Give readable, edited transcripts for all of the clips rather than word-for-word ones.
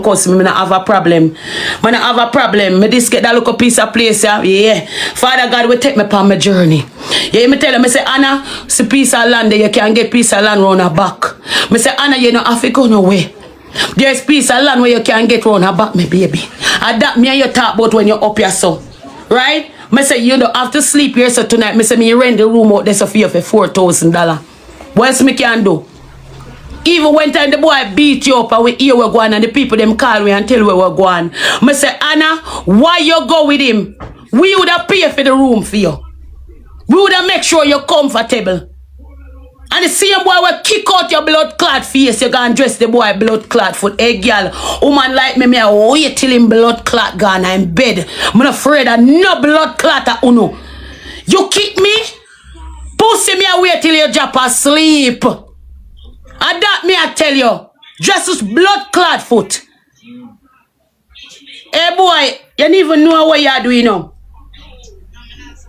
cause me not have a problem. Me not have a problem. Me just get that little piece of place, yeah. Father God will take me upon my journey. Yeah, me tell him, I say, Anna, it's a piece of land there, you can get piece of land round her back. Me say, Anna, you don't have to go nowhere. There's piece of land where you can get round her back, my baby. And that me and you talk about when you're up here, so. Right? Me say, you don't have to sleep here, so tonight. Me say, me rent the room out there so for you for $4,000. What else me can do? Even when time the boy beat you up and we hear we're going and the people them call me and tell where we're going. I say, Anna, why you go with him? We would have paid for the room for you. We would have make sure you're comfortable. And the same boy will kick out your blood clot face. You gonna dress the boy blood clot foot. Hey girl, woman like me I wait till him blood clot gone in bed. I'm not afraid of no blood clot at uno. You kick me? Pussy me I wait till you drop asleep. And that me I tell you, just as blood clot foot. Hey boy, you don't even know what you're doing now.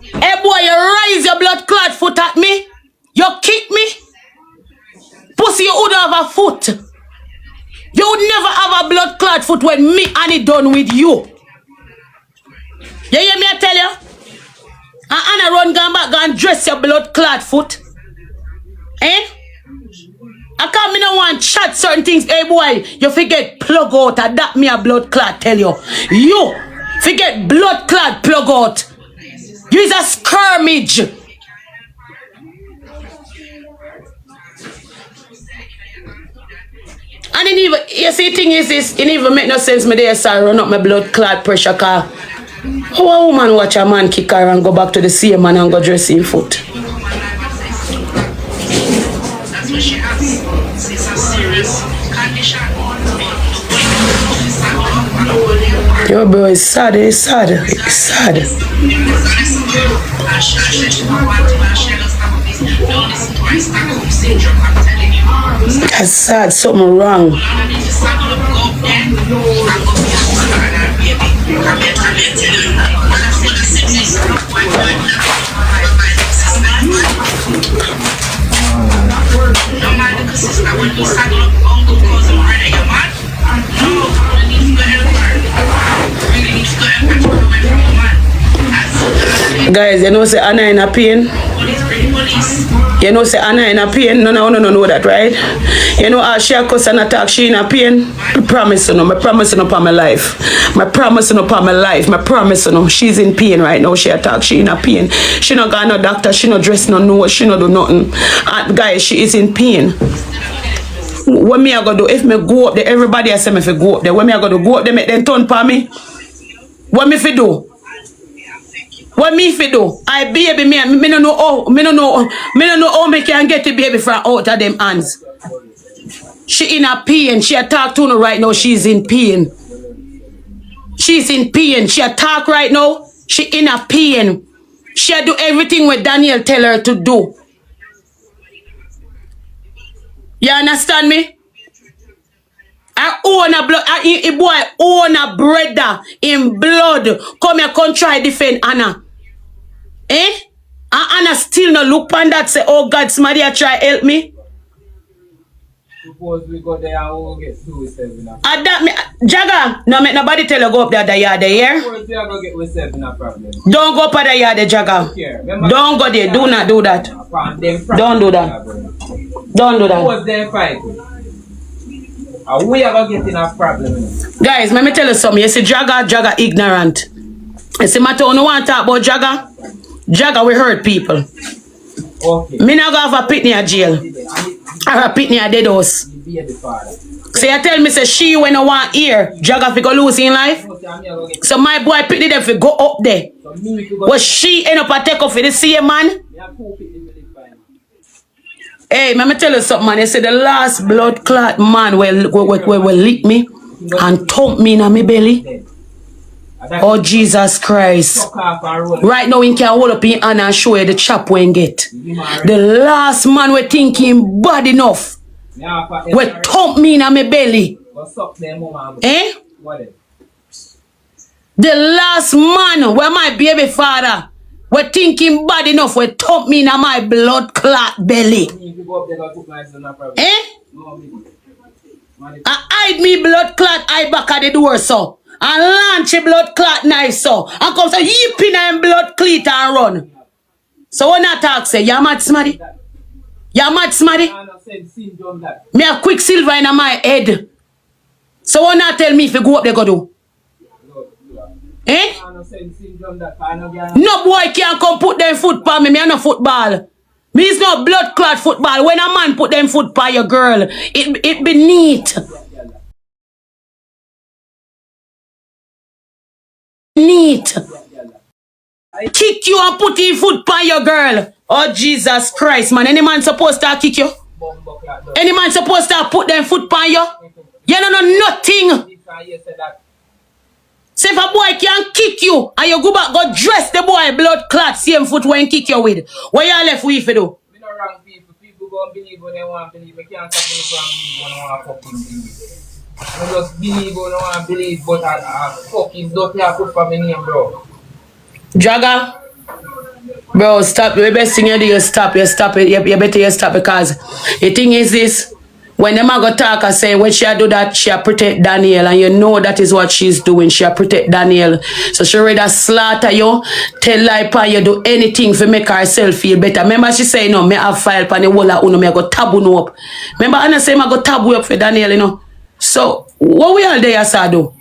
Hey boy, you raise your blood clot foot at me. You kick me. Pussy, you would have a foot. You would never have a blood clot foot when me and it done with you. You hear me I tell you? And Anna run gone back and dress your blood clot foot. Eh? I can't me no want chat certain things. Hey boy, you forget plug out and that me a blood clot tell you. You forget blood clot plug out. You is a skirmish. And it even, you see thing is this, it even make no sense me there so run up my blood clot pressure car. How a woman watch a man kick her and go back to the same man and go dress him foot? It's a serious condition. Yo, bro, it's sad, it's sad, it's sad. That's sad, something wrong. Guys, you know say Anna in a pain. You know say Anna in a pain. No know that, right? You know how she a cuss and attack, she in a pain. I promise you, I promise you upon my life. I promise you upon my life. I promise you, she's in pain right now. She attack, she in a pain. She not got no doctor, she not dress no nose, she not do nothing. And guys, she is in pain. What me I gonna do? If me go up there, everybody I say me if go up there. What me I gonna do? Go up there, make them turn for me. What me fi do? What me fi do? I baby me no know how me no know how me can get the baby from out of them hands. She in a pain. She a talk to me right now. She's in pain. She's in pain. She a talk right now. She in a pain. She a do everything what Daniel tell her to do. You understand me? I own a blood. A boy own a brother in blood. Come here, come try defend Anna. Eh? And Anna still no look on that say, oh God, somebody a try help me. Suppose we go there and we'll get 2-7 up. That me, Jagger, no make nobody tell you go up there the yard there. Suppose we are going to get with 7 a problem. Don't go up at the yard there, Jagger. Don't go there. Do not do that. Don't do that. Don't do that. Suppose they fight. And we are going to get in a problem. Guys, let me tell you something. You see, Jagger ignorant. You see, my town, no want to talk about Jagger. Jagger, we hurt people. Okay. Me not go have a pitney at jail. Or a pitney at dead house. So you tell me, say, she when I want here, Jagger fi go lose in life. So my boy pitney them fi go up there. But she end up a take off for the same man. Hey, let me tell you something, man. You see, the last blood clot man will lick me and thump me in my belly. Oh, Jesus Christ. Right now, we can hold up in hand and show you the chop we get. The last man we thinking bad enough. We thump me in my belly. Eh? The last man where my baby father we thinking bad enough we thump me in my blood clot belly. Eh? I hide me blood clot eye back at the door, so. And launch a blood clot knife, so. And come say, yip in and blood cleat and run. So when I talk, say, you mad smarty? You mad smarty? Me have quicksilver in my head. So when I tell me if you go up, they go do. Eh? No boy can come put them foot on me. Me no football. Me is no blood clot football. When a man put them foot on your girl, it be neat. Neat. Kick you and put your foot on your girl. Oh Jesus Christ, man. Any man supposed to kick you? Any man supposed to put them foot on you? You don't know nothing. Say if a boy can kick you and you go back, go dress the boy blood clot same foot when kick you with. What you left with you do? Me no wrong people. People go and believe when they want to believe. Me can't stop me from believe when they want to fucking believe. I just believe when they want to believe, but I fucking don't have put for me name, bro. Jagger, bro, stop. The best thing you do is stop. You stop it. You better you stop because the thing is this. When them go talk and say when she do that, she protect Daniel, and you know that is what she's doing. She protect Daniel. So she rather slaughter you, tell lie pan you do anything to make herself feel better. Remember she say no, me have file pan the whole of uno, me I go taboo no up. Remember Anna say I go taboo up for Daniel, you know. So what we all there say do?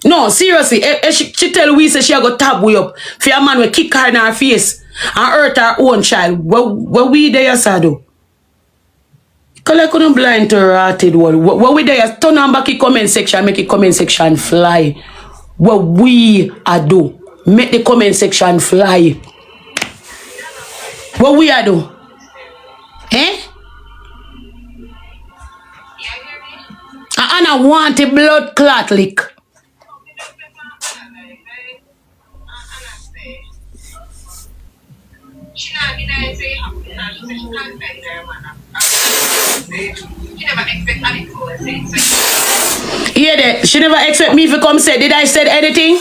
No, seriously, she tell we say she go taboo up for a man will kick her in her face and hurt her own child. What we there say do? Cause I couldn't blind to rotted world. What we there? Turn on back the comment section, make the comment section fly. What we are do, make the comment section fly. What we are do? Eh? I want a blood clot lick. She not deny say she can't beg her man. She never expect anything to say. Yeah, that she never expect me to come say. Did I said anything?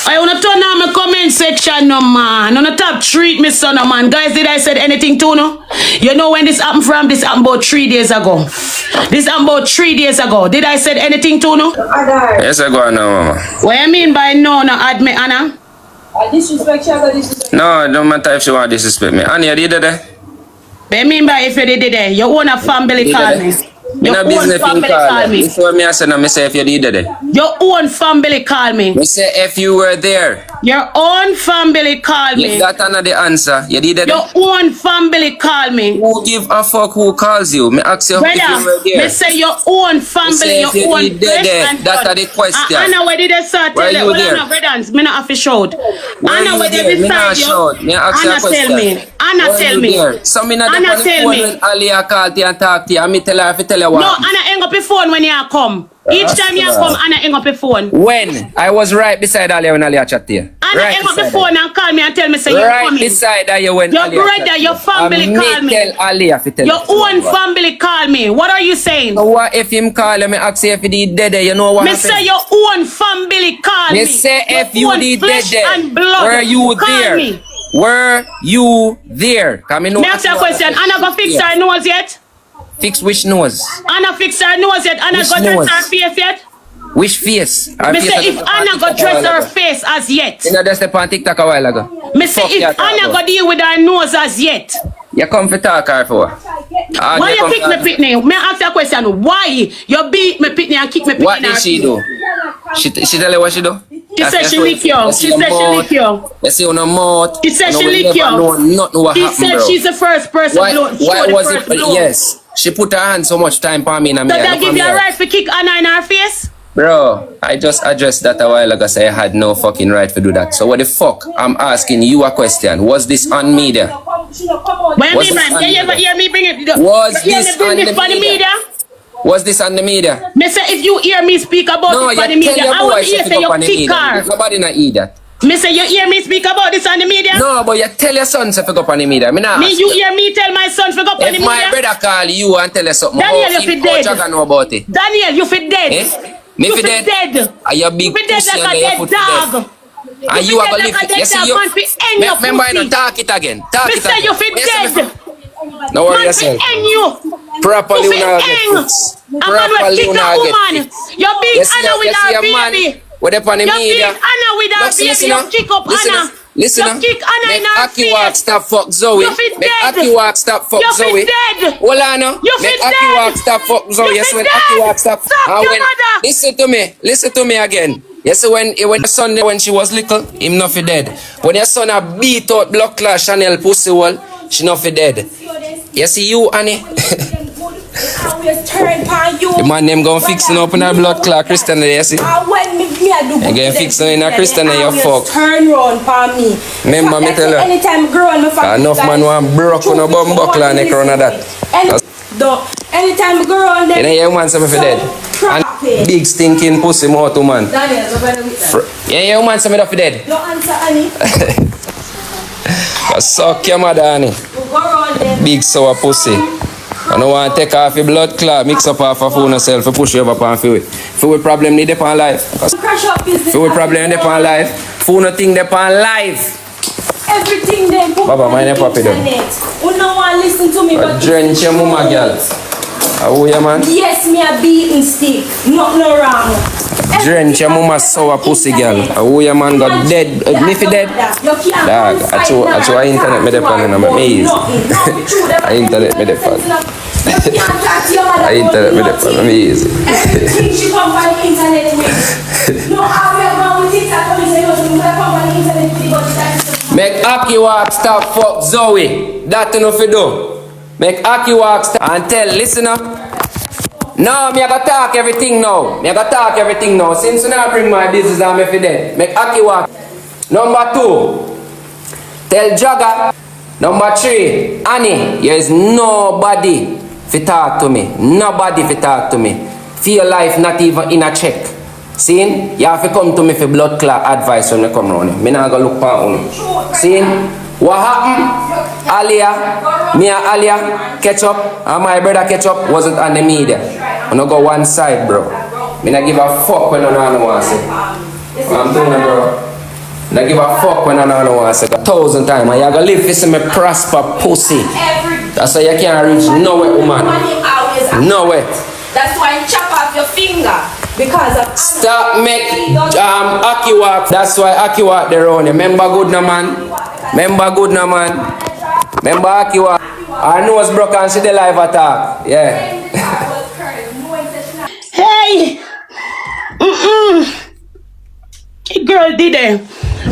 I wanna turn on my comment section, no man. On the top treat me son, no man. Guys, did I said anything too, no? You know when this happened from? This happened about 3 days ago. This happened about 3 days ago. Did I said anything too, no? Yes, I go on now, mama. What you mean by no admit, Anna? Disrespect, she got disrespect. No, don't matter if she want to disrespect me. Annie, you did that? What you mean by if you did it? Your own family call me. Your no own business family call me. Before me, I said, I say if you did that. Your own family call me. Me say if you were there. Your own family call me. If that another the answer, you did that. Your own family call me. Who give a fuck who calls you? Me ask you if you were there. Me say your own family, your own flesh and blood. That's the question. Anna, where did they start? Where you there? Anna, me not have to shout. Anna, where did they start? Anna, tell me. Anna, tell me. So me not Anna, tell me. when Aliyah called you and talk to you, and me tell her if you tell her what. No, Anna, hang up your phone when you come. Each time you come, Anna, hang up your phone. When? I was right beside Aliyah when Aliyah chat to you. Anna, hang up your phone and call me and tell me say you're right coming. Beside her you when your Aliyah brother, your family call me. Tell Aliyah to tell your own family call me. What are you saying? So what if him call me ask you if he did dead? You know what me say your own family call me. Me say your if you did dead, were you there? Me. Were you there? Come in. Me ask you a question. Anna go fix her nose yet? Fix which nose? Anna fix her nose yet? Anna go dress her face yet? Which face? Me say if Anna go dress her face as yet. You know that's the on TikTok a while ago. Me say if Anna go deal with her nose as yet. You come for talk her for? Why you kick me pitney? Me ask you a question. Why you beat me pitney and kick me pitney? What did she do? She tell you what she do? She said she lick you. She said she lick you. You see on her mouth. She said she lick you. Nothing what she happened, said bro. she's the first person. Why was it? Yes. She put her hand so much time on me and me. So that give you a right to kick Anna in her face? Bro, I just addressed that a while ago, so I had no fucking right to do that. So what the fuck? I'm asking you a question. Was this on media? What you mean, man? You ever hear me bring it? Was this on the media? Was this on the media? Me say if you hear me speak about it on the media, I want to hear say you kick her. Nobody not eat that. Me say you hear me speak about this on the media? No, but you tell your son to go up on the media. Me you hear me tell my son to go up on the media? If my brother call you and tell you something, Daniel, you fit dead. Know about it. Daniel, you fit dead. Eh? Me you fit dead. Are you big fit dead like a dead dog. And you are going to live. You see, you remember I don't talk it again. Talk it again. You fit dead. No worry yourself. Properly when I get fixed. A man will kick a woman. You're being Anna with her baby. What up on the You're media? being Anna with her baby. You kick up Anna. Listen, you kick Anna in make her Aki walk, face. stop fuck Zoe. You fit Make dead. Aki walk, stop fuck You Zoe. fit dead. Hold on, no. You Make fit Aki dead. walk, stop fuck Zoe. You Yes, fit when dead. Aki walk, stop. Stop And your when, mother. listen to me again. Yes, when Sunday when she was little, him not fi dead. When your son a beat out blood clot Chanel pussy wall, she not fi dead. You see you, Annie? The man them gon' fixing up in a blood clot Christian, you see? Again, fixing in a Christian, you fuck. Turn round for me. Remember me tell you. Anytime girl, me fuck Enough man want broke on a bum buckle and neck around that. Anytime girl, and You know your man say me fi dead. And big stinking pussy mouth man. Yeah, your man say me fi dead. Don't answer, Annie. Suck your mother, Annie. Big sour pussy. I don't want to take off your blood clot, mix up half of phone yourself and push you over upon feel it. Feel what problem need upon life. Feel what problem need upon life. Phone no thing upon life. Everything they put Baba, on mind the your puppy internet. Who no one listen to me but Drench your mama, girl. How are you, man? yes, me a beating stick. Not no wrong. Drench your mama sour pussy, girl. How are you, man? Got dead. Me fi dead? Dog, I show internet me depend on my maze. I internet me depend. I internet me depend. Me easy. Everything she come by the internet with. No, how we are going with TikTok when you say you come by the internet with but Make Aki walk, stop fuck Zoe. That enough to do. Make Aki walk, stop and tell, listen up. No, me I gotta talk everything now. Me I gotta talk everything now. Since when I bring my business on me for dead. Make Aki walk. Number 2. Tell Jagger. Number 3. Annie, there is nobody to talk to me. Nobody to talk to me. Feel life not even in a check. See? You have to come to me for blood clot advice when you come around. Me not gonna look for you. See? What happened? Alia, me and Alia, Ketchup, and my brother Ketchup wasn't on the media. I don't go one side, bro. Me not give a fuck when I don't want to say. I'm doing it, bro. Not give a fuck when I don't want to say. 1,000 times. And you gonna live to see me prosper pussy. That's why you can't reach nowhere, woman. Nowhere. that's why you chop off your finger. Because of Stop make Aki walk. That's why Aki walk there on you. Remember good no man. Remember good no man. Remember Aki walk. Her nose broke and she the live attack. Yeah. Hey! The girl did it.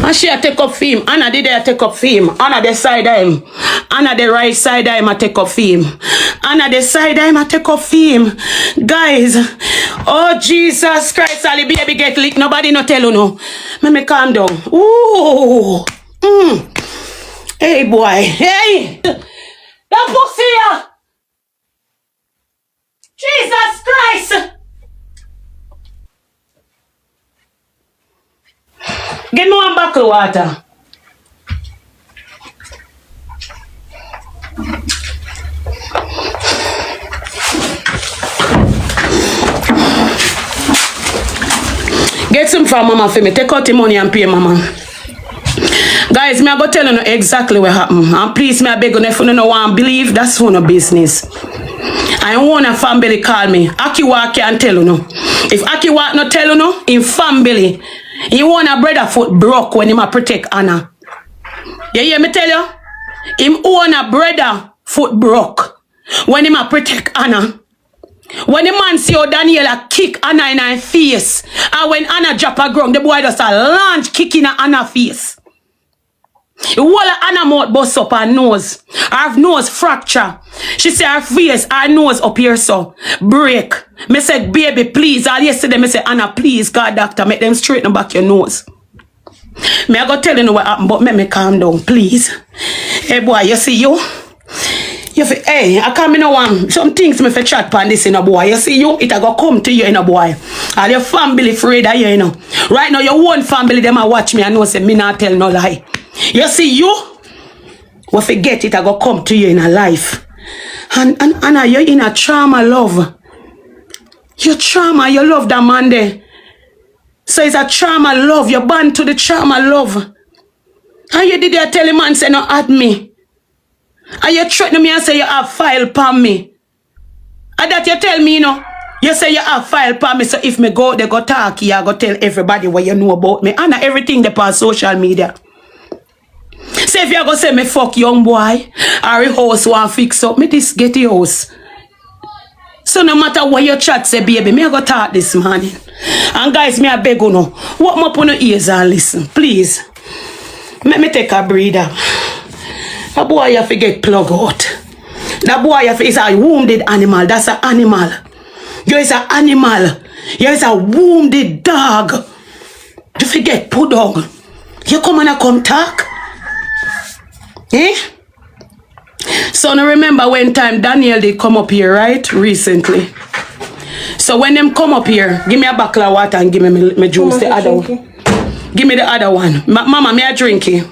And she a take up film. Anna did it, take up film. Anna the side of him. Anna the right side of him a take up film. Anna the side of him a take up film. Guys, oh Jesus Christ, Ali baby get licked. Nobody no tell you no. Let me calm down. Ooh. Hey boy. Hey. That pussy ya. Jesus Christ. Get me one buckle of water. Get some from mama for me. Take out the money and pay mama. Guys, me I go tell you exactly what happened. And please, me I beg you, if you don't want to believe, that's for no business. I want a family call me. Aki Walk can't tell you no. If Aki Walk not tell you no, in family, he want a brother foot broke when him a protect Anna. You hear me tell you? Him own a brother foot broke when him a protect Anna. When the man see how Daniela kick Anna in her face, and when Anna drop her ground, the boy just a launch kicking her Anna face. The whole of Anna mouth bust up her nose. Her nose fracture. She say her face, her nose up here so. Break. Me say, baby, please. All yesterday, me say, Anna, please, God, doctor, make them straighten back your nose. Me I go tell you what happened, but make me calm down, please. Hey, boy, you see you? You feel, hey, I can't me no one. Some things me for chat pan this in a boy. You see you? It a go come to you in a boy. All your family afraid of you, you know. Right now, your own family, them a watch me and know say me not tell no lie. You see you? We forget it, I go come to you in a life. And Anna, you're in a trauma love. Your trauma, you love that man there. So it's a trauma love. You're born to the trauma love. And you did that tell him man say no at me. And you threaten me and say you have file upon me. And that you tell me, you know. You say you have file for me, so if me go, they go talk, you go tell everybody what you know about me. And everything they on social media. Say if you go say me fuck young boy, or a house want fix up, me this get the house. So no matter what your chat say, baby, me I go talk this morning. And guys, me I beg you no, what me up on your ears and listen, please. Let me take a breather. That boy you have to get plugged out. That boy is a wounded animal. That's an animal. You is an animal. You is a wounded dog. You forget put dog. You come and come talk. Eh? So now remember when time Daniel did come up here, right? Recently. So when them come up here, give me a bottle of water and give me my juice, the other one. Give me the other one. Mama, me a drink it.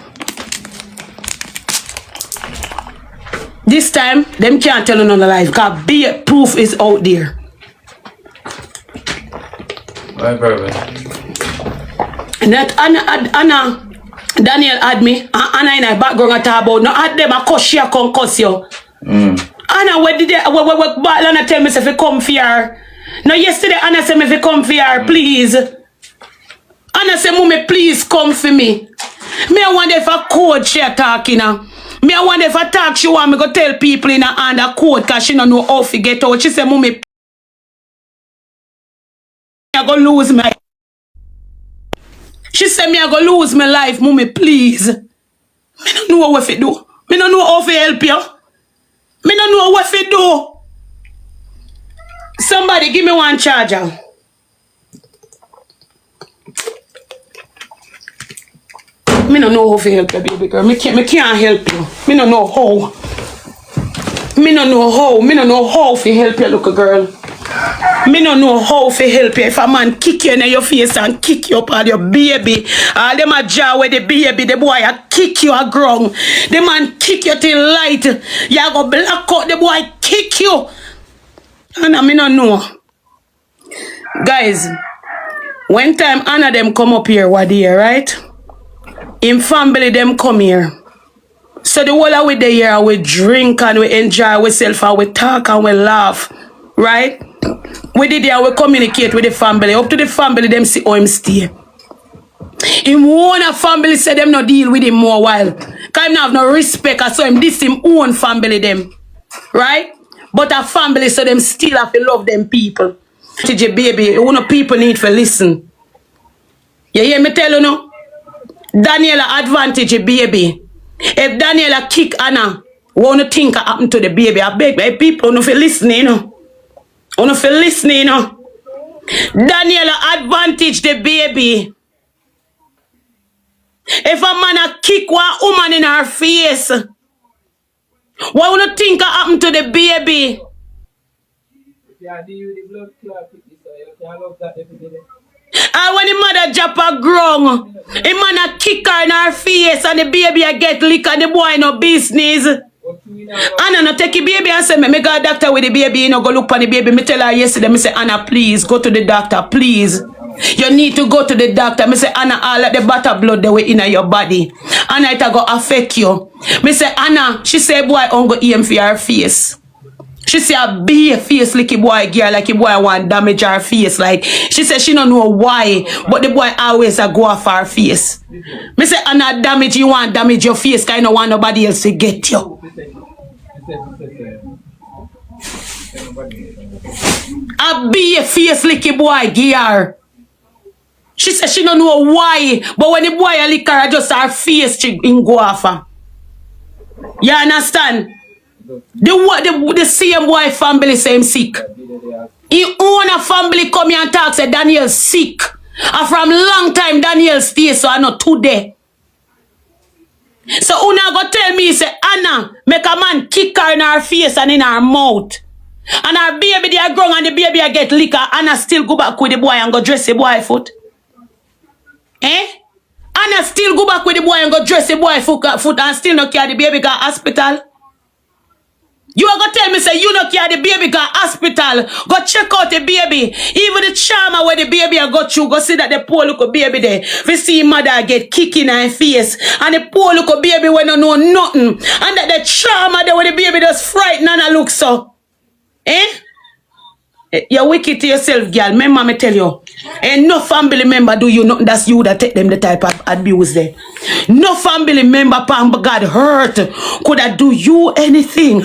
This time, them can't tell you none of life. Because be proof is out there. Right, brother. And that Anna Daniel had me, and Anna in her background at about, no, at them, I cuss she a come cuss you. Anna, where did they, where Anna tell me if you come here? No, yesterday Anna said me if you come here, please. Anna said, Mommy, please come for me. Me, I wonder if a code she a talking now. Me, I wonder if I talk, she want me to tell people in her hand a code because she don't know how to get out. She said, Mommy, I go lose my... She said, me I go lose my life, Mommy, please. Me don't know what to do. Me don't know how to help you. Me don't know what to do. Somebody give me one charger. Me don't know how to help you, baby girl. Me can't help you. Me don't know how. Me don't know how. Me don't know how to help you, little girl. Me don't know how to help you. If a man kick you in your face and kick you up on your baby, them a jaw with the baby, the boy a kick you a ground. The man kick you till light. You go black out, the boy kick you. And I don't know. Guys, when time Anna them come up here, what there, right? In family them come here. So the whole of we there here, we drink and we enjoy ourselves and we talk and we laugh. Right? We did there, we communicate with the family. Up to the family, them see how him stay. Him own a family say them no deal with him more while. Cause him have no respect, so him this him own family them. Right? But a family so them still have to love them people. TJ baby, you know people need to listen. You hear me tell you no? Daniela advantage baby. If Daniela kick Anna, what you think happen to the baby? I beg my people no for listening, you know. On if you listening, you know. Daniela advantage the baby. If a man a kick one woman in her face, what would you think happen to the baby? Yeah, do you the blood clot with this? You can't love that every day. And when the mother drop a ground, the man a kick her in her face and the baby a get lick and the boy no business. Anna no take the baby and say, me go to the doctor with the baby, you know, go look for the baby. Me tell her yesterday, me say, Anna, please, go to the doctor, please. You need to go to the doctor. Me say, Anna, all of the butter blood the way in your body. Anna, it go affect you. Me say, Anna, she say, boy, I'm go aim for her face. She say, a be a face like a boy girl, like a boy want damage her face. Like, she say she don't know why, but the boy always a go off her face. Me say, Anna, damage, you want damage your face, because you don't want nobody else to get you. A be a face like a boy girl. She say she don't know why, but when the boy a lick her, just her face she go off her. You understand? The same boy family say him sick. He own a family come here and talk say Daniel sick. And from long time Daniel stay, so I not today. So una go tell me say Anna make a man kick her in her face and in her mouth. And her baby they are grown and the baby I get liquor. Anna still go back with the boy and go dress the boy foot. Eh? Anna still go back with the boy and go dress the boy foot and still not carry the baby to hospital. You are going to tell me, say, you not care the baby go hospital. Go check out the baby. Even the trauma where the baby I got through, go see that the poor little baby there. We see mother get kicked in her face. And the poor little baby when don't know nothing. And that the trauma there where the baby just frightened and I look so. Eh? You're wicked to yourself, girl. Remember me tell you. And no family member do you nothing. That's you that take them the type of abuse there. No family member, Pam, God hurt. Could I do you anything?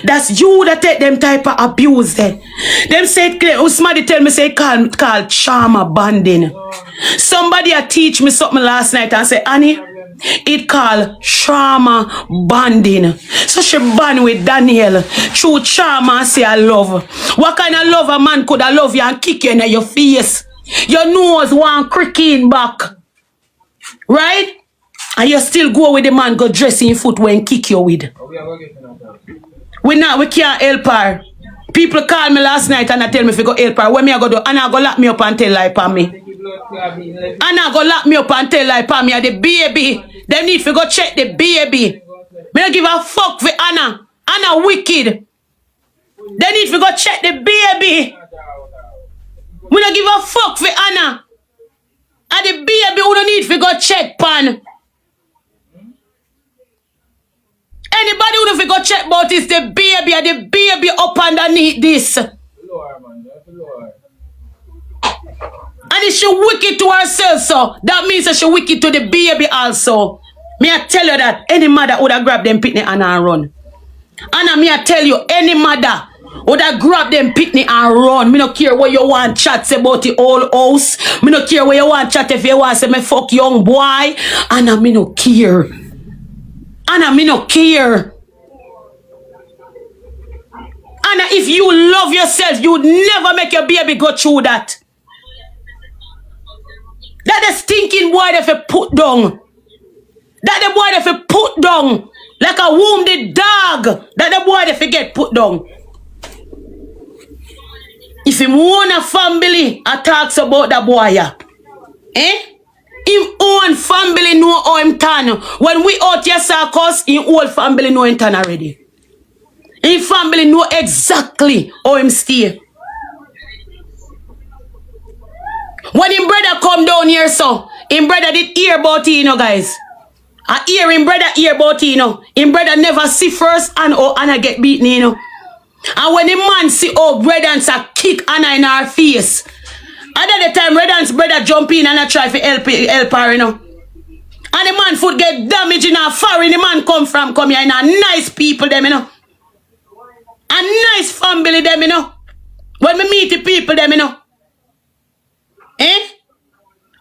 That's you that take them type of abuse there. Them say, somebody tell me, say, called trauma bonding. Somebody teach me something last night and say, Annie, it called trauma bonding. So she bond with Daniel through trauma and say I love. What kind of love a man could I love you and kick you in your face? Your nose one cricking back. Right? And you still go with the man go dress in your foot when kick you with. We can't help her. People call me last night and I tell me if you go help her. When me I go do, and I go lock me up and tell lie for me. Anna go lock me up and tell like Pam, me the baby. They need to go check the baby. Me don't give a fuck for Anna. Anna wicked. They need to go check the baby. We don't give a fuck for Anna. And the baby who don't need to go check pan. Anybody who don't go check about is the baby and the baby up underneath this. And if she wicked to herself, so that means that she wicked to the baby also. Me I tell you that any mother would have grabbed them pitney and run. Anna, me I tell you, any mother would have grabbed them pitney and run. Me no care what you want chat about the old house. Me no care what you want chat if you want say me fuck young boy. Anna, me no care. Anna, me no care. Anna, if you love yourself, you would never make your baby go through that. That the stinking boy that you put down. That the boy that you put down. Like a wounded dog. That the boy that you get put down. If him own a family, I talks about that boy, yeah. Him own family know how him turn. When we out here circus, him whole family know him turn already. Him family know exactly how him stay. When him brother come down here, so him brother did hear about it, you know, guys. I hear him brother hear about it, you know. Him brother never see first and oh Anna get beaten, you know. And when the man see oh Bredan's a kick Anna in her face. And at the time Bredan's brother jump in and I try to help her, you know. And the man foot get damaged in her foreign. The man come here in a nice people them, you know. A nice family them, you know. When me meet the people them, you know. And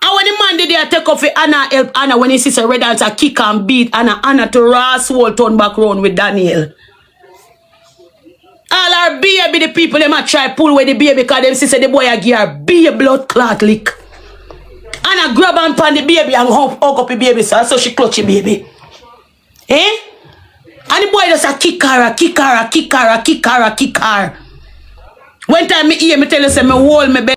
when the man did there take off for Anna help Anna when he sees a red dance a kick and beat Anna to Ross whole turn back round with Daniel. All our baby the people them a try pull away the baby because them see say the boy a give her be a blood clot lick. Anna grab and pan the baby and hug up the baby so she clutch the baby. And the boy just a kick her. One time me hear me tell you say me hold me belly.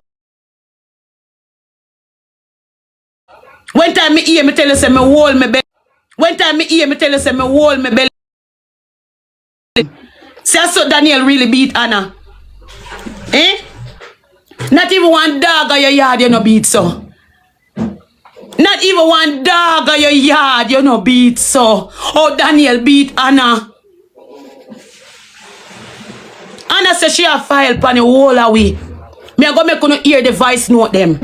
One time me hear me tell you say me hold me belly. One time me hear me tell you say me hold me belly. See so Daniel really beat Anna. Not even one dog of your yard you no beat so. Not even one dog of your yard you no beat so. Oh Daniel beat Anna. Anna says she a file pan the whole away. Me a go make you hear the voice note them.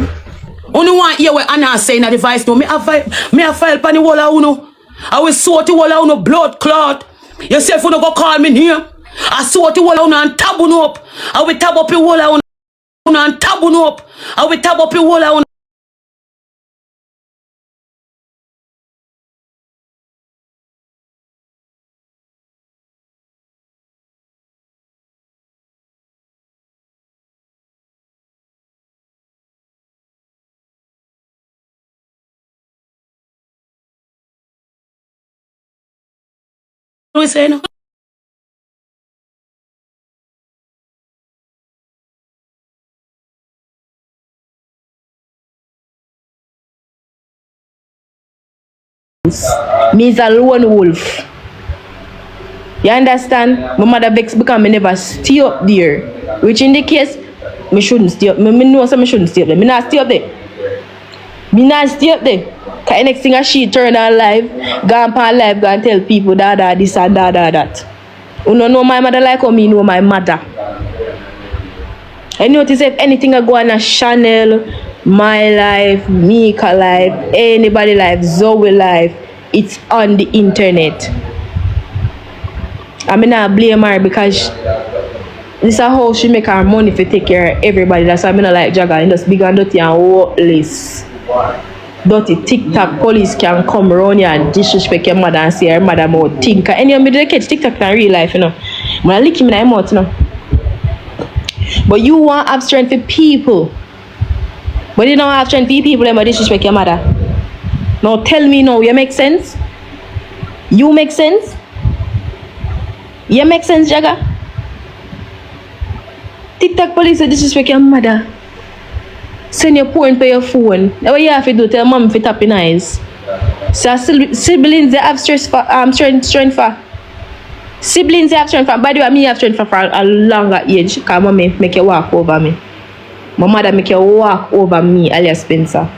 Only want hear what Anna say in the voice note. Me a file pan the whole of uno. I will sort the whole of uno blood clot. Yourself uno go call me name. I sort the whole of uno and tab uno up. I will tab up the whole of uno and tab uno up. I will tab up the whole of uno. What we say now? Me's a lone wolf. You understand? My mother vex because me never stay up there. Which in the case, me shouldn't stay up. Me know so me shouldn't stay up there. Me not stay up there. Me not stay up there. Cause the next thing she turn on live, go on live, go and tell people that this and that. You don't know my mother like how me know my mother. I notice if anything I go on a Chanel, my life, Mika life, anybody life, Zoe life, it's on the internet. I mean, not blame her because this is how she make her money to take care of everybody. That's why I mean, like Jagger, and just big and dirty and worthless. Dirty TikTok police can come around here and disrespect your mother and say her mother more think. Any of me they catch TikTok in real life, you know. When I lick him in my mouth, you know. But you want to have strength for people. But you don't have strength for people and disrespect your mother. Now tell me now, you make sense? You make sense? You make sense, Jagger? TikTok police disrespect your mother. Send your porn to your phone. That's what you have to do. Tell mom if you tap in eyes. So siblings they have strength for. Siblings they have strength for. By the way, me have strength for a longer age. Because mommy make you walk over me. My mother make you walk over me, alias Spencer.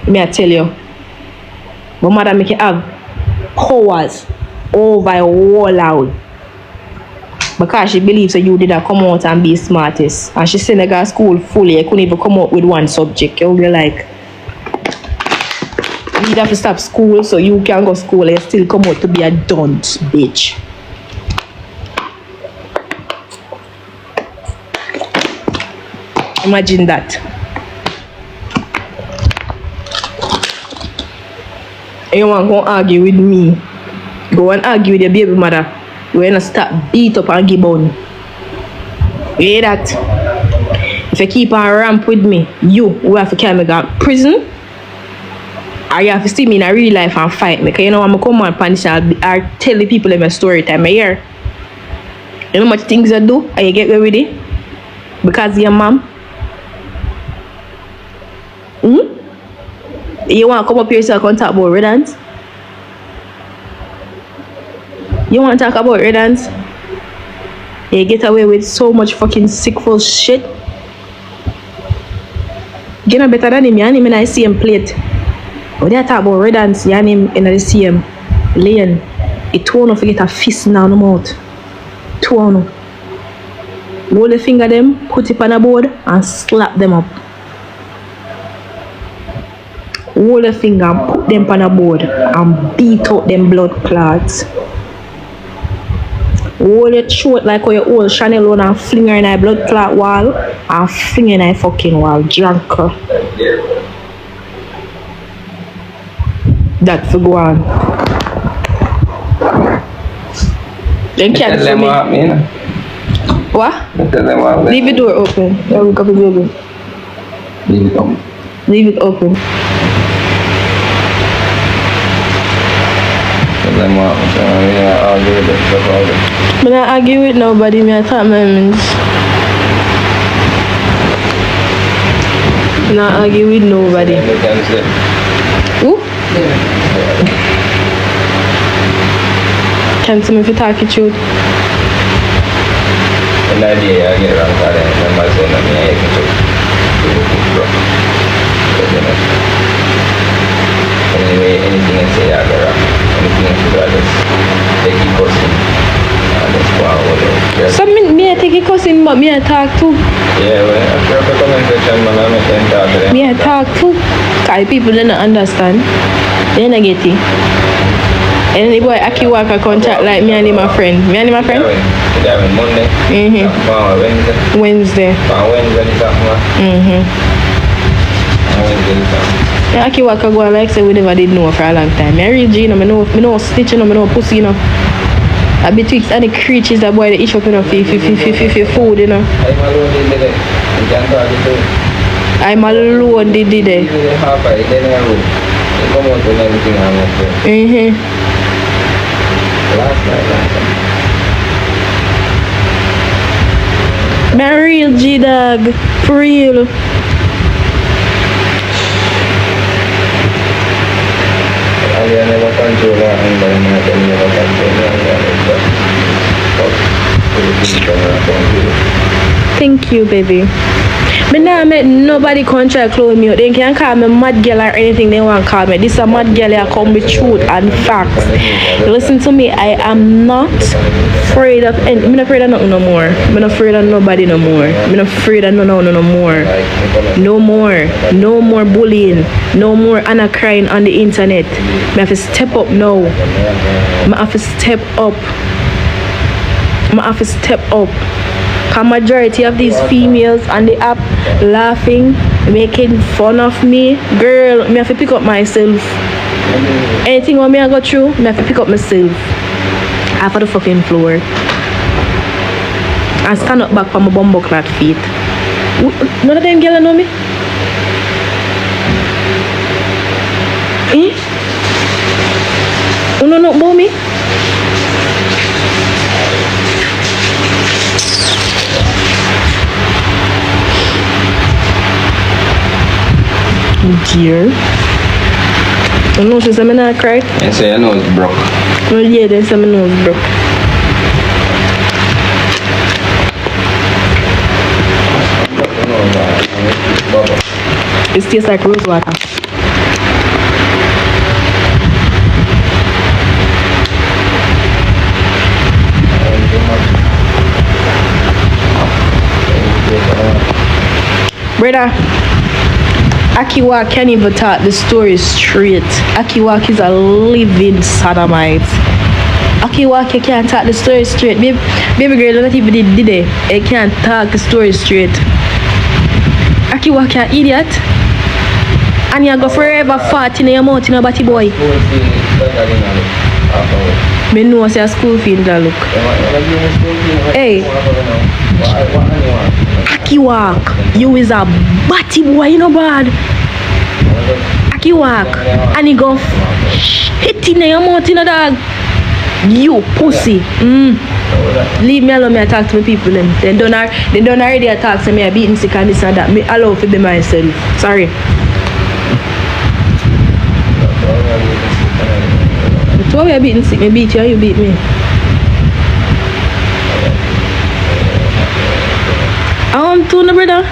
Me I tell you. My mother make you have powers over your wall out. Because she believes that you did not come out and be smartest. And she sent her to school fully. I couldn't even come out with one subject. You'll be like, you have to stop school so you can go to school and still come out to be a dunce, bitch. Imagine that. You want to go argue with me? Go and argue with your baby mother. We're gonna start beat up and give on. You hear that? If you keep on ramp with me, you will have to carry me to prison. Or you have to see me in a real life and fight me. Because you know I'm going to come on punish and I'll tell the people in my story time I hear. You know how much things I do and you get away with it? Because of your mom. You want to come up here so I can talk about redance? You want to talk about redance? You get away with so much fucking sick full shit. You know better than him, you and him in the same plate. When they talk about redance, you and him in the same lane. It won't forget a fist now in the mouth. Hold the finger them, put it on a board and slap them up. Hold the finger and put them on a board and beat out them blood clots. Hold your throat like how you hold Chanel on and fling her in a blood clot wall and fling her in a fucking wall. Drunk her. That for go on. Then can't for me. What? Leave the door open. Leave it open. Leave it open. I'm not argue with nobody, I talk my means. I'm not argue with nobody. Who? Can't tell me if you talk it truth. An idea I get around that and I say that I can anyway, anything I say I get around. Anything I should just take it cousin. Just go out with it. So me I take it cousin but me I talk too. Yeah, well, after the comment section man I make them talk to them. Me I talk too. Because people don't understand. They don't get it. And the boy Aki Waka contract like me and him a friend. Me and him a friend? Yeah, Monday. Wednesday. Wednesday this afternoon. Wednesday this afternoon. Yeah, Aki Waka go like say we never did know for a long time. I real G, me know snitch, me know pussy, you know. I betwixt any creatures that boy they eat up enough for food, you know. I'm alone, did it. My real G dog, for real. I never control her environment, I never control her. Thank you, baby. Me nah make nobody contract clone me. They can call me mad girl or anything they want to call me. This a mad girl I come with truth and facts. Listen to me, I am not afraid of any. I'm not afraid of nothing no more. I'm not afraid of nobody no more. I'm not afraid of no more. No more. No more bullying. No more Anna crying on the internet. I have to step up now. I have to step up. I have to step up. Cause majority of these females on the app laughing, making fun of me. Girl, me have to pick up myself. Anything what me I go through, me have to pick up myself. Half of the fucking floor. And stand up back for my bumbo clad feet. None of them girls know me? Eh? You know about me? Dear. I know since I'm not cry. I say your nose broke. Well, yeah, then some nose broke. It tastes like rose water. Brother, Akiwak can't even talk the story straight. Akiwak is a living sodomite. Akiwak can't talk the story straight. Baby girl, not even did it. He can't talk the story straight. Akiwak an idiot. And you go forever fat in your mouth in a batty boy. Me know say a school fee in that look. Hey. Akiwak, you is a batty boy, you know bad. Akiwak, and he go hit in your mouth, you know dog. You pussy. Leave me alone, me I talk to my people then. They don't already attack so me I beating sick and this and that. Me allow to be myself. Sorry. But why we are beating sick? Me beat you and you beat me. I want to, no, brother.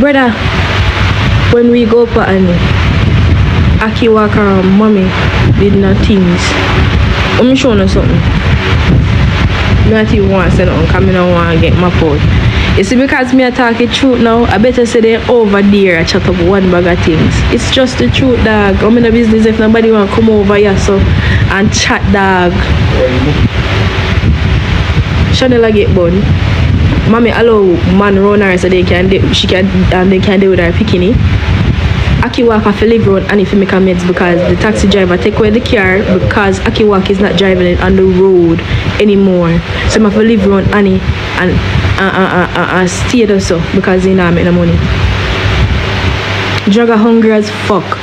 Brother, when we go for Annie, Akiwak and mommy did not things. Let me show you something. I not even want to say nothing because I don't want to get my phone. You see, because me talk the truth now, I better say they over there I chat up one bag of things. It's just the truth, dog. I'm in the business if nobody want to come over here so and chat, dog. Chanela get bun. Mommy allow man run her so they can deal with her bikini. Akiwak have to live around and if you make a meds because the taxi driver take away the car because Akiwak is not driving it on the road anymore. So I have to live around Annie and stay there so because he not make no money. Jagger hungry as fuck.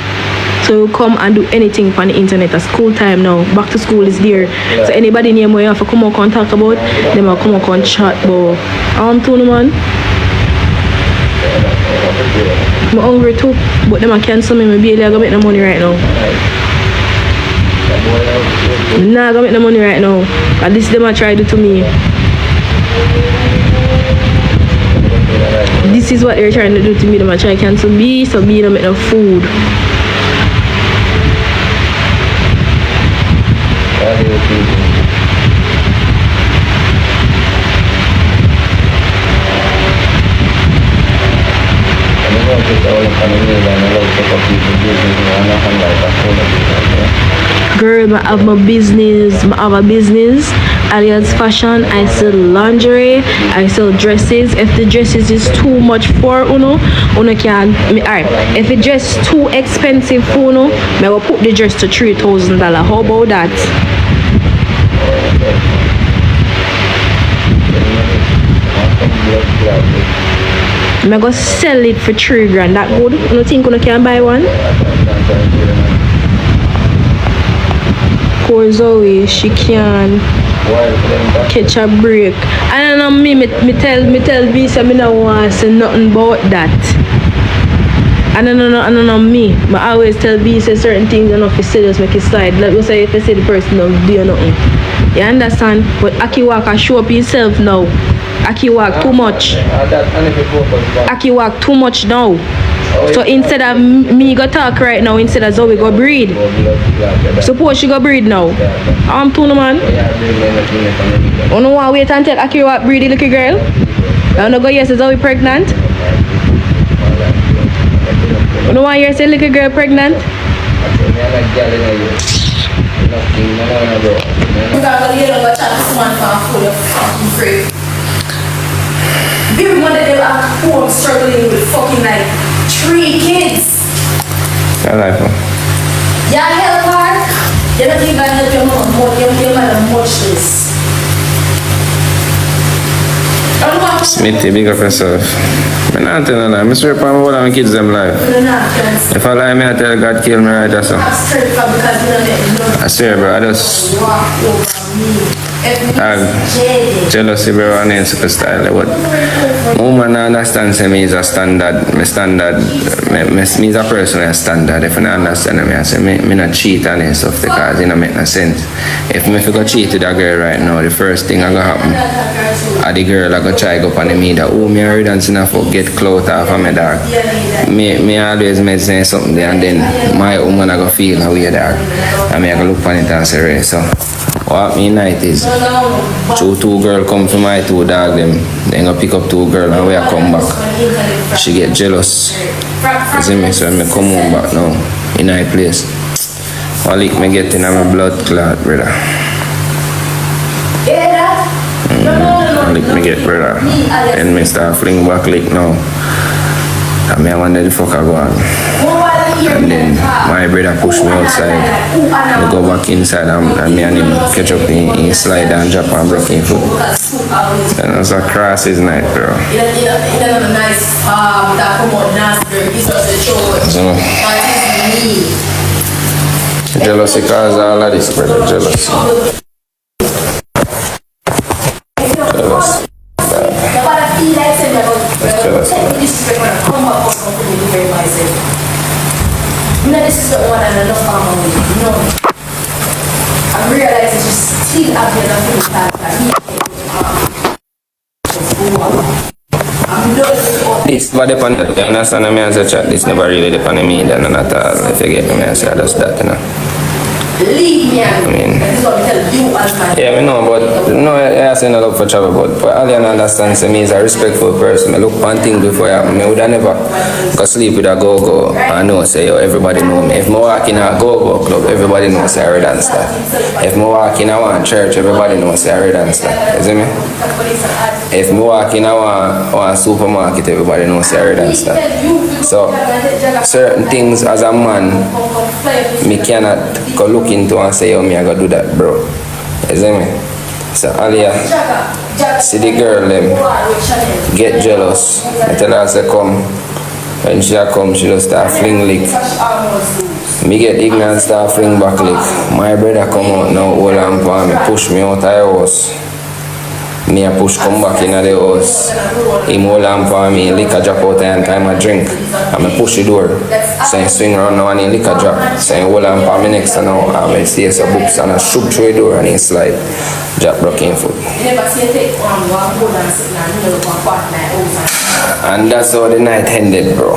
So you come and do anything on the internet at school time now. Back to school is there. Yeah. So anybody near me you have to come out and talk about, them will come out and chat about. I'm too man. I'm hungry too, but them I cancel me. My baby I go make the money right now. Nah, I go make the money right now. At least them I try to do to me. This is what they're trying to do to me. Them I try to cancel me, so me don't make no food. Girl, I have my business. I have a business. Alliance Fashion. I sell lingerie. I sell dresses. If the dresses is too much for uno can. Alright. If the dress too expensive for uno, I will put the dress to $3,000. How about that? I'm gonna sell it for $3,000. That good? You don't think you can buy one? Poor Zoe, she can catch a break. I don't know me tell B so I don't want to say nothing about that. I don't know me. But I always tell B say certain things enough to say just make it slide. Like we say if I say the person don't do nothing. You understand? But Aki walk and show up himself now. Aki walk too much. Aki walk too much now. So instead of me go talk right now, instead of Zoe go breed. Suppose she go breed now. I'm too no man. You don't want to wait until Aki walk breed the little girl? You don't go yes, Zoe pregnant? You don't want to hear say little girl pregnant? Every one of them are home struggling with fucking like 3 kids. I like him. Y'all help her. You don't think I help your mom more. Your mother much this. Smithy, big up yourself. I'm not telling you, I'm sure if I'm my kids them life. If I lie, I tell God kill me right or so. I swear, bro, I just jealousy, bro, and super style. But woman understand say me is a standard. Me standard. Me is a person a standard. If I don't understand me, I say me not cheat on and stuff because it don't make no sense. If me go cheat with a girl right now, the first thing I go happen, the girl I go try go on the media. Oh, me already dancing enough for get clout off of my dog. Me always may say something there and then my woman I go feel how weird dog. And me I go look on it and say, right, so what me night is 2 girl come from my 2 dog them. Then go pick up 2 girl and we I come back. She get jealous. You see me? So I come home back now in my place. All lick me get in my blood clot, brother. Lick me get brother. Then me start fling back lick now. And me I wonder the fuck I go on. And then my brother push me outside. We go back inside and me and him catch up in slide and drop and broke in foot. And it was a crisis night, bro. So, jealousy cause all of this, brother. Jealousy. This is the one and enough family. No. I realize it's just still out there this but depend on you understand me as a chat, this never really depend on me then at all. If you get me I say just that, you know. Leave me I mean, this is what I tell you as my yeah, I know, but no, I say no look for trouble, but all you understand say me is a respectful person. I look one thing before I would have never go sleep with a go-go. I know say yo, everybody know me. If I walk in a go-go club, everybody knows say I read and stuff. If I walk in a one church, everybody knows say I read and stuff. You see me? If I walk in a one supermarket, everybody knows say I read and stuff. So certain things as a man, me cannot go look into and say, oh, me I gotta do that, bro. You see me? So, Alia, see the girl, them get jealous. I tell her, say, come. When she come, she just start fling lick. Me get ignorant, start fling back lick. My brother come out now, hold on for me, push me out of the house. Me a push come back in the house. He hold on for me, liquor drop out and time I drink. And I push the door. So I swing around now and he liquor drop. So I hold on for me next to now. And I see some books and I shoot through the door and he slide. Drop broken foot. And that's how the night ended, bro.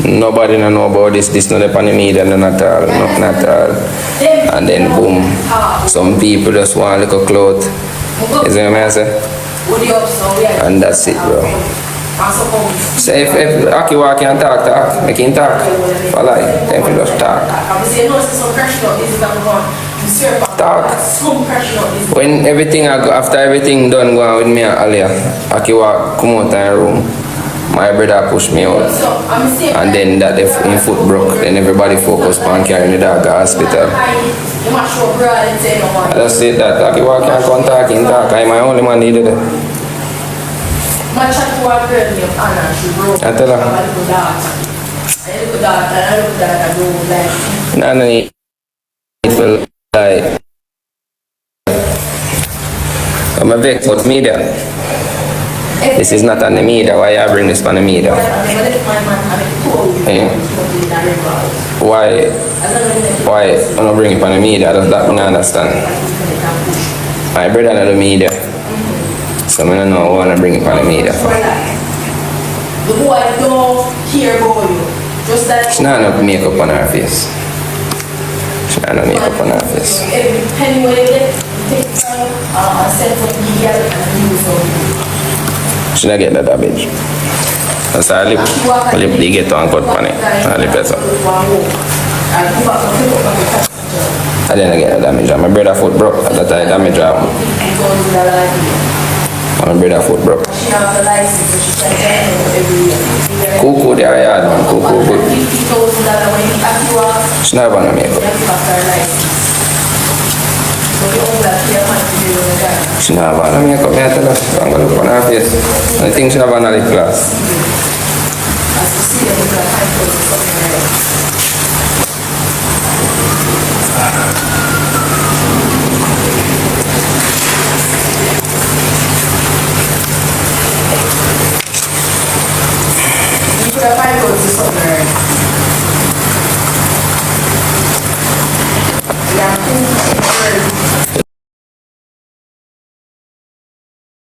Nobody know about this not upon the media, not at all, not at all. And then boom, some people just want a little cloth. You see what I say? And that's it, bro. So if Aki walk and talk, make him talk. For like, then we just talk. Talk. When everything after everything done go on with me and Alia, Aki walk come out of the room. My brother pushed me out. And then that in foot broke. Then everybody focused on carrying the dog to the hospital. I just said that Aki walk and come talk. I'm my only man needed it. I tell her. No need to lie. I'm a vex with media. This is not on the media. Why you bring this on the media? Eh? Why I don't bring it on the media? Does that mean I understand? My brother on the media. So I don't know who I want to bring it on the media for. The boy don't care about you. Just like She not enough makeup on her face. She not enough makeup on her face. every penny when you get, take some, send for the media and use them. She not get the damage. That's her lip. Her lip they get on cut on it. Her lip is up. I didn't get the damage. My brother foot broke at that time. Damage happened. My brother foot broke. She have the license, so she can get it every year. Cuckoo they are hard man. Cuckoo good. $50,000 when you have to work, She not have no makeup. you have to pass her license. So you only have to have money to do with that. She not have no makeup. Me I tell her. I'm gonna look on her face. I think she have an lip gloss. As you see them,